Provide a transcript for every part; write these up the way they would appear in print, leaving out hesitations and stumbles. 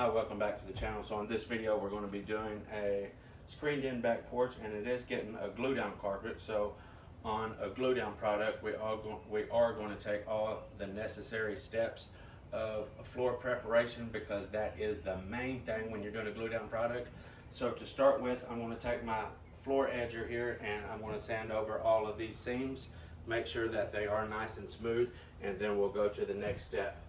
Hi, welcome back to the channel. So on this video we're going to be doing a screened in back porch, and it is getting a glue down carpet. So on a glue down product we are going to take all the necessary steps of floor preparation, because that is the main thing when you're doing a glue down product. So to start with, I'm going to take my floor edger here and I'm going to sand over all of these seams, make sure that they are nice and smooth, and then we'll go to the next step.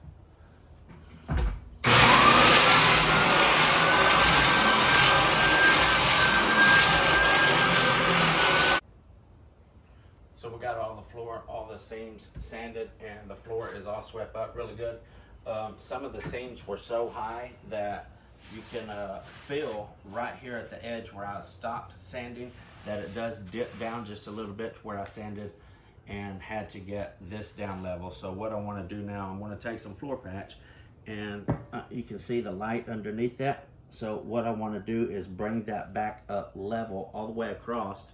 So we got all the floor, all the seams sanded, and the floor is all swept up really good. Some of the seams were so high that you can feel right here at the edge where I stopped sanding that it does dip down just a little bit to where I sanded and had to get this down level. So what I want to do now, I'm going to take some floor patch, and you can see the light underneath that. So what I want to do is bring that back up level all the way across.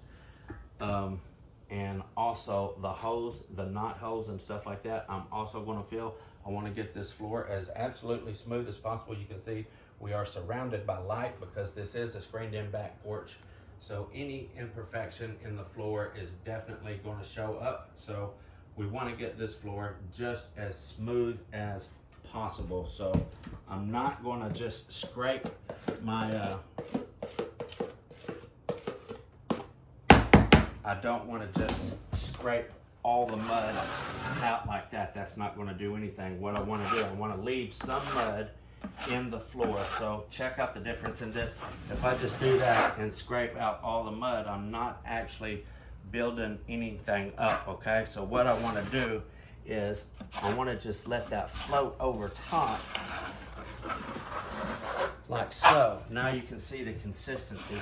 And also the hose, the knot holes and stuff like that, I'm also going to fill. I want to get this floor as absolutely smooth as possible. You can see we are surrounded by light because this is a screened in back porch. So any imperfection in the floor is definitely going to show up. So we want to get this floor just as smooth as possible. So I'm not going to just scrape my I don't want to just scrape all the mud out like that. That's not going to do anything. What I want to do, I want to leave some mud in the floor. So check out the difference in this. If I just do that and scrape out all the mud, I'm not actually building anything up, okay? So what I want to do is I want to just let that float over top like so. Now you can see the consistency.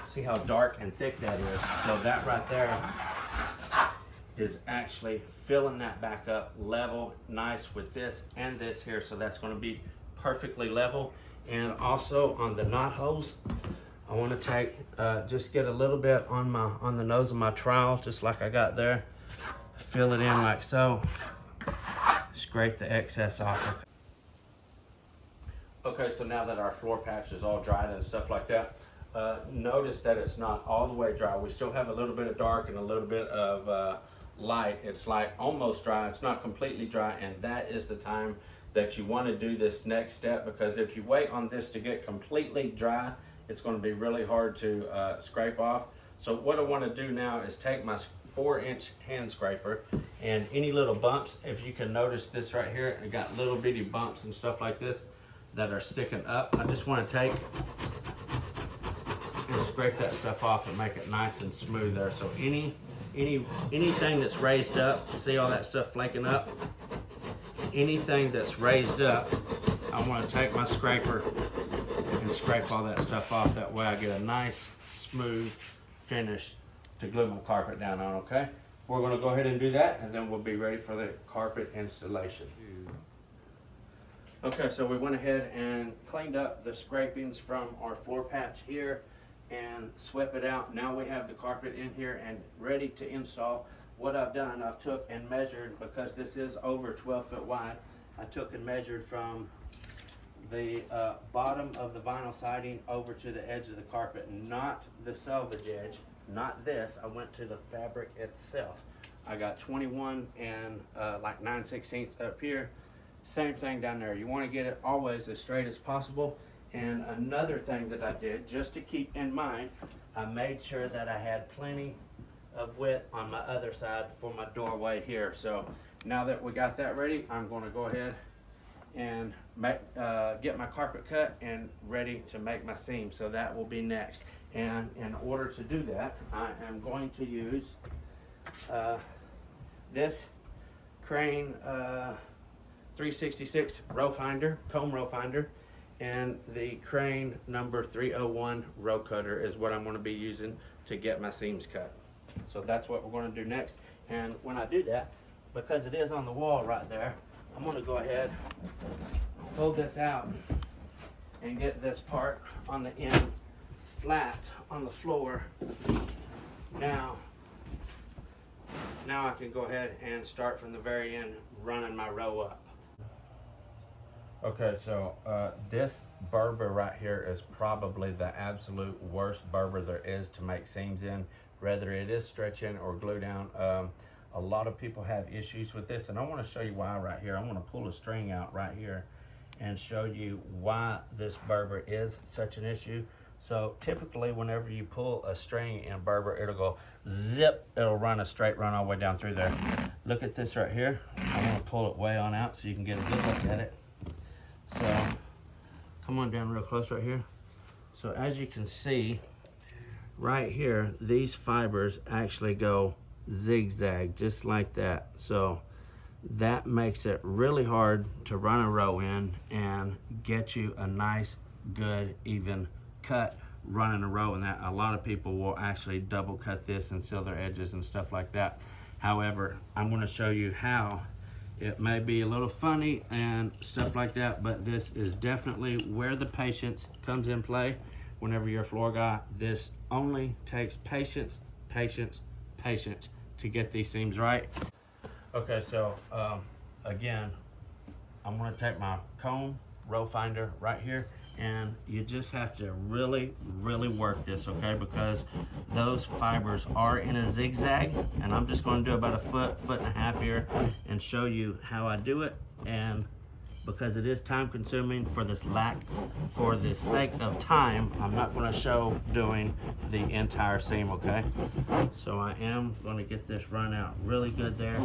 See how dark and thick that is. So that right there is actually filling that back up level, nice with this and this here. So that's going to be perfectly level. And also on the knot holes, I want to take just get a little bit on the nose of my trowel, just like I got there. Fill it in like so. Scrape the excess off. Okay, so now that our floor patch is all dried and stuff like that, notice that it's not all the way dry. We still have a little bit of dark and a little bit of light. It's like almost dry. It's not completely dry, and that is the time that you want to do this next step, because if you wait on this to get completely dry, it's going to be really hard to scrape off. So what I want to do now is take my 4-inch hand scraper, and any little bumps, if you can notice this right here, I got little bitty bumps and stuff like this that are sticking up. I just want to take and scrape that stuff off and make it nice and smooth there. So anything that's raised up, see all that stuff flaking up? Anything that's raised up, I want to take my scraper and scrape all that stuff off. That way I get a nice smooth finish to glue my carpet down on, okay? We're going to go ahead and do that, and then we'll be ready for the carpet installation. Okay, so we went ahead and cleaned up the scrapings from our floor patch here and swept it out. Now we have the carpet in here and ready to install. What I've done, I've took and measured, because this is over 12 foot wide, I took and measured from the bottom of the vinyl siding over to the edge of the carpet, not the selvage edge, not this. I went to the fabric itself. I got 21 and like 9/16 up here. Same thing down there. You want to get it always as straight as possible. And another thing that I did, just to keep in mind, I made sure that I had plenty of width on my other side for my doorway here. So now that we got that ready, I'm going to go ahead and get my carpet cut and ready to make my seam. So that will be next. And in order to do that, I am going to use this Crane 366 row finder, comb row finder, and the Crane number 301 row cutter is what I'm going to be using to get my seams cut. So that's what we're going to do next. And when I do that, because it is on the wall right there, I'm going to go ahead, fold this out, and get this part on the end flat on the floor. Now I can go ahead and start from the very end running my row up. Okay, so this Berber right here is probably the absolute worst Berber there is to make seams in, whether it is stretch in or glue down. A lot of people have issues with this, and I want to show you why right here. I'm going to pull a string out right here and show you why this Berber is such an issue. So typically whenever you pull a string in Berber, it'll go zip, it'll run a straight run all the way down through there. Look at this right here. I'm going to pull it way on out so you can get a good look at it. So come on down real close right here. So as you can see right here, these fibers actually go zigzag just like that. So that makes it really hard to run a row in and get you a nice, good, even cut running a row. And that a lot of people will actually double cut this and seal their edges and stuff like that. However, I'm going to show you how. It may be a little funny and stuff like that, but this is definitely where the patience comes in play. Whenever you're a floor guy, this only takes patience, patience, patience to get these seams right. Okay, so again, I'm gonna take my comb, row finder right here, and you just have to really, really work this, okay? Because those fibers are in a zigzag, and I'm just gonna do about a foot, foot and a half here and show you how I do it. And because it is time consuming for the sake of time, I'm not gonna show doing the entire seam, okay? So I am gonna get this run out really good there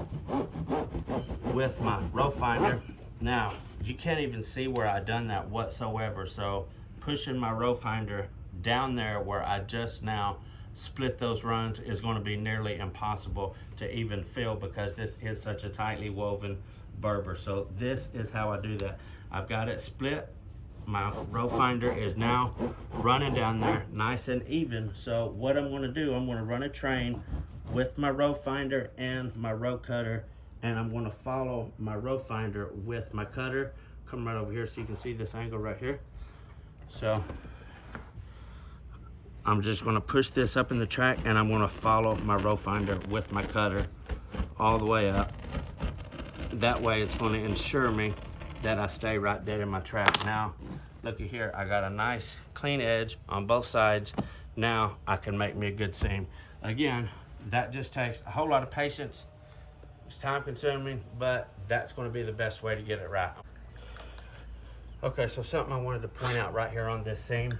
with my row finder. Now, you can't even see where I done that whatsoever. So pushing my row finder down there where I just now split those runs is going to be nearly impossible to even feel, because this is such a tightly woven Berber. So this is how I do that. I've got it split. My row finder is now running down there nice and even. So what I'm going to do, I'm going to run a train with my row finder and my row cutter, and I'm going to follow my row finder with my cutter. Come right over here so you can see this angle right here. So I'm just going to push this up in the track, and I'm going to follow my row finder with my cutter all the way up. That way it's going to ensure me that I stay right dead in my track. Now looky here, I got a nice clean edge on both sides. Now I can make me a good seam. Again, that just takes a whole lot of patience. It's time consuming, but that's going to be the best way to get it right. Okay, so something I wanted to point out right here on this seam,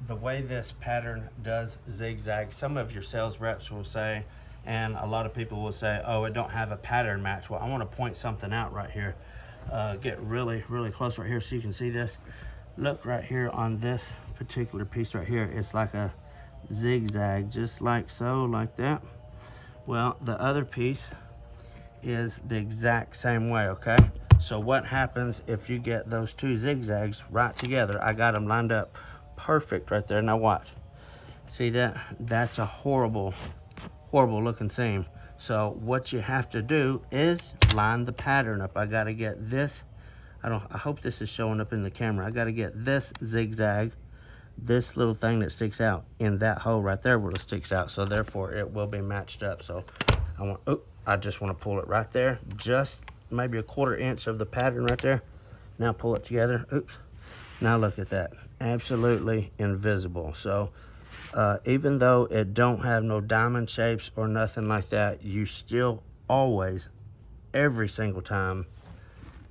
the way this pattern does zigzag, some of your sales reps will say, and a lot of people will say, oh, it don't have a pattern match. Well, I want to point something out right here. Get really, really close right here so you can see this. Look right here on this particular piece right here. It's like a zigzag, just like so, like that. Well, the other piece is the exact same way, okay? So what happens if you get those two zigzags right together? I got them lined up perfect right there. Now watch. See that? That's a horrible, horrible looking seam. So what you have to do is line the pattern up. I got to get this. I hope this is showing up in the camera. I got to get this zigzag, this little thing that sticks out in that hole right there where it sticks out. So therefore it will be matched up. So I just want to pull it right there, just maybe a 1/4 inch of the pattern right there. Now pull it together. Oops. Now look at that. Absolutely invisible. So even though it don't have no diamond shapes or nothing like that, you still always, every single time,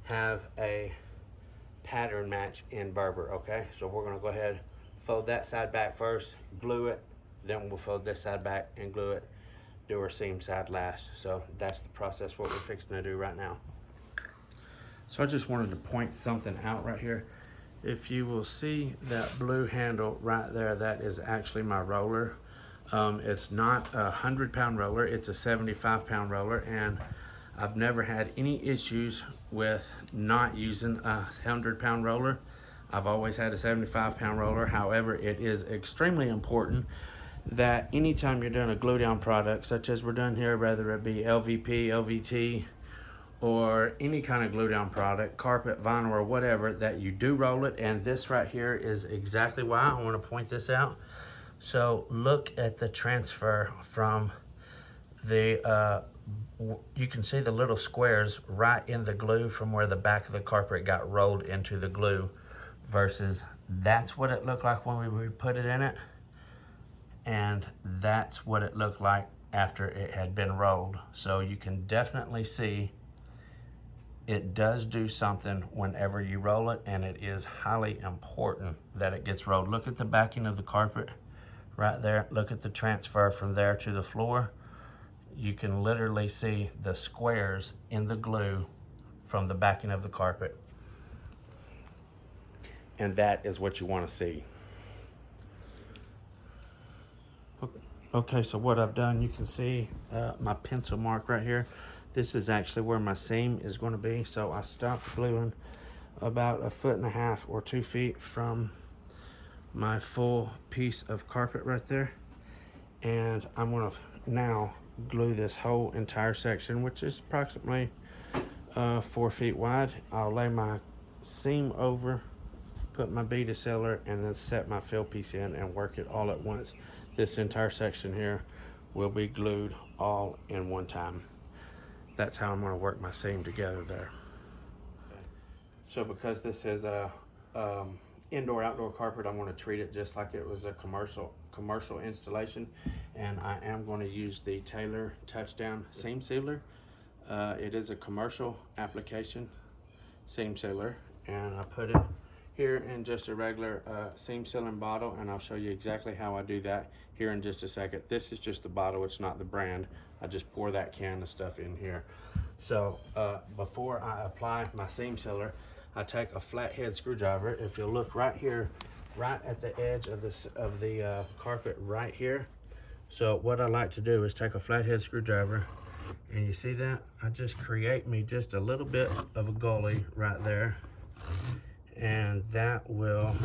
have a pattern match in Berber, okay? So we're gonna go ahead, fold that side back first, glue it, then we'll fold this side back and glue it, do our seam side last. So that's the process, what we're fixing to do right now. So I just wanted to point something out right here. If you will see that blue handle right there, that is actually my roller. It's not a 100-pound roller, it's a 75-pound roller, and I've never had any issues with not using a 100-pound roller. I've always had a 75-pound roller. However, it is extremely important that anytime you're doing a glue down product, such as we're doing here, whether it be LVP, LVT, or any kind of glue down product, carpet, vinyl, or whatever, that you do roll it. And this right here is exactly why I want to point this out. So look at the transfer from the you can see the little squares right in the glue from where the back of the carpet got rolled into the glue, versus that's what it looked like when we put it in it, and that's what it looked like after it had been rolled. So you can definitely see it does do something whenever you roll it, and it is highly important that it gets rolled. Look at the backing of the carpet right there. Look at the transfer from there to the floor. You can literally see the squares in the glue from the backing of the carpet. And that is what you want to see. Okay, so what I've done, you can see my pencil mark right here. This is actually where my seam is going to be. So I stopped gluing about 1.5 or 2 feet from my full piece of carpet right there. And I'm going to now glue this whole entire section, which is approximately 4 feet wide. I'll lay my seam over, put my bead of sealer, and then set my fill piece in and work it all at once. This entire section here will be glued all in one time. That's how I'm going to work my seam together there. So because this is a indoor-outdoor carpet, I'm going to treat it just like it was a commercial installation, and I am going to use the Taylor Touchdown seam sealer. It is a commercial application seam sealer, and I put it here in just a regular seam sealing bottle, and I'll show you exactly how I do that here in just a second. This is just the bottle, it's not the brand. I just pour that can of stuff in here. So before I apply my seam sealer, I take a flathead screwdriver. If you'll look right here, right at the edge of the carpet right here. So what I like to do is take a flathead screwdriver, and you see that? I just create me just a little bit of a gully right there, and that will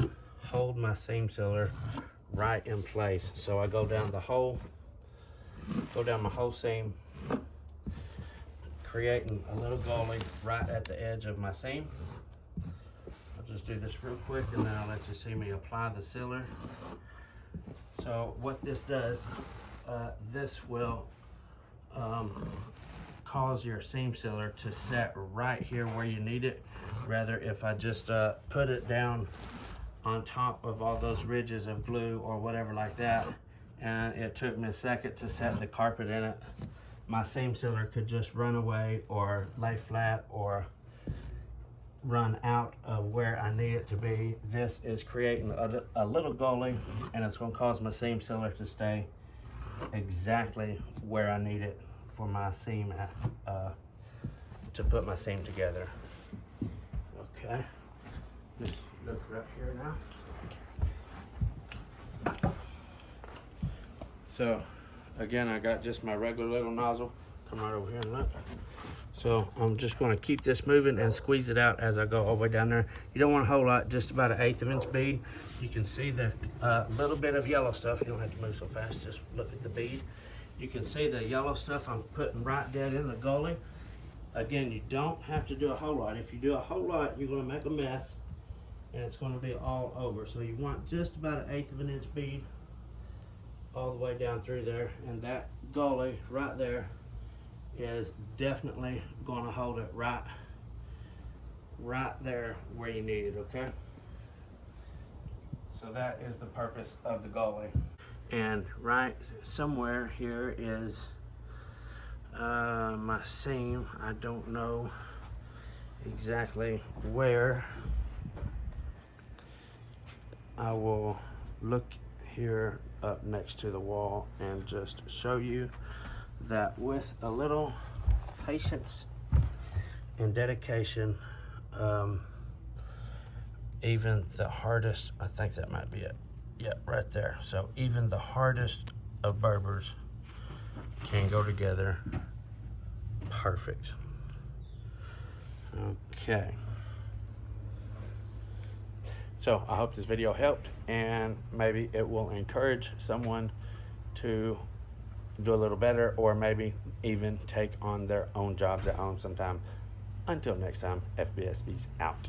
hold my seam sealer right in place. So I go down my whole seam, creating a little gully right at the edge of my seam. I'll just do this real quick, and then I'll let you see me apply the sealer. So what this does, this will cause your seam sealer to set right here where you need it. Rather, if I just put it down on top of all those ridges of glue or whatever like that, and it took me a second to set the carpet in it, my seam sealer could just run away or lay flat or run out of where I need it to be. This is creating a little gully, and it's going to cause my seam sealer to stay exactly where I need it for my seam to put my seam together. Okay, just look right here now. So again, I got just my regular little nozzle. Come right over here and look. So I'm just going to keep this moving and squeeze it out as I go all the way down there. You don't want a whole lot, just about 1/8 inch bead. You can see the little bit of yellow stuff. You don't have to move so fast, just look at the bead. You can see the yellow stuff I'm putting right dead in the gully. Again, you don't have to do a whole lot. If you do a whole lot, you're going to make a mess, and it's going to be all over. So you want just about 1/8 inch bead all the way down through there, and that gully right there is definitely going to hold it right there where you need it. Okay, so that is the purpose of the gully. And right somewhere here is my seam. I don't know exactly where. I will look here up next to the wall and just show you that with a little patience and dedication, even the hardest, I think that might be it. Yeah, right there. So even the hardest of Berbers can go together perfect. Okay. So I hope this video helped, and maybe it will encourage someone to do a little better, or maybe even take on their own jobs at home sometime. Until next time, FBSB's out.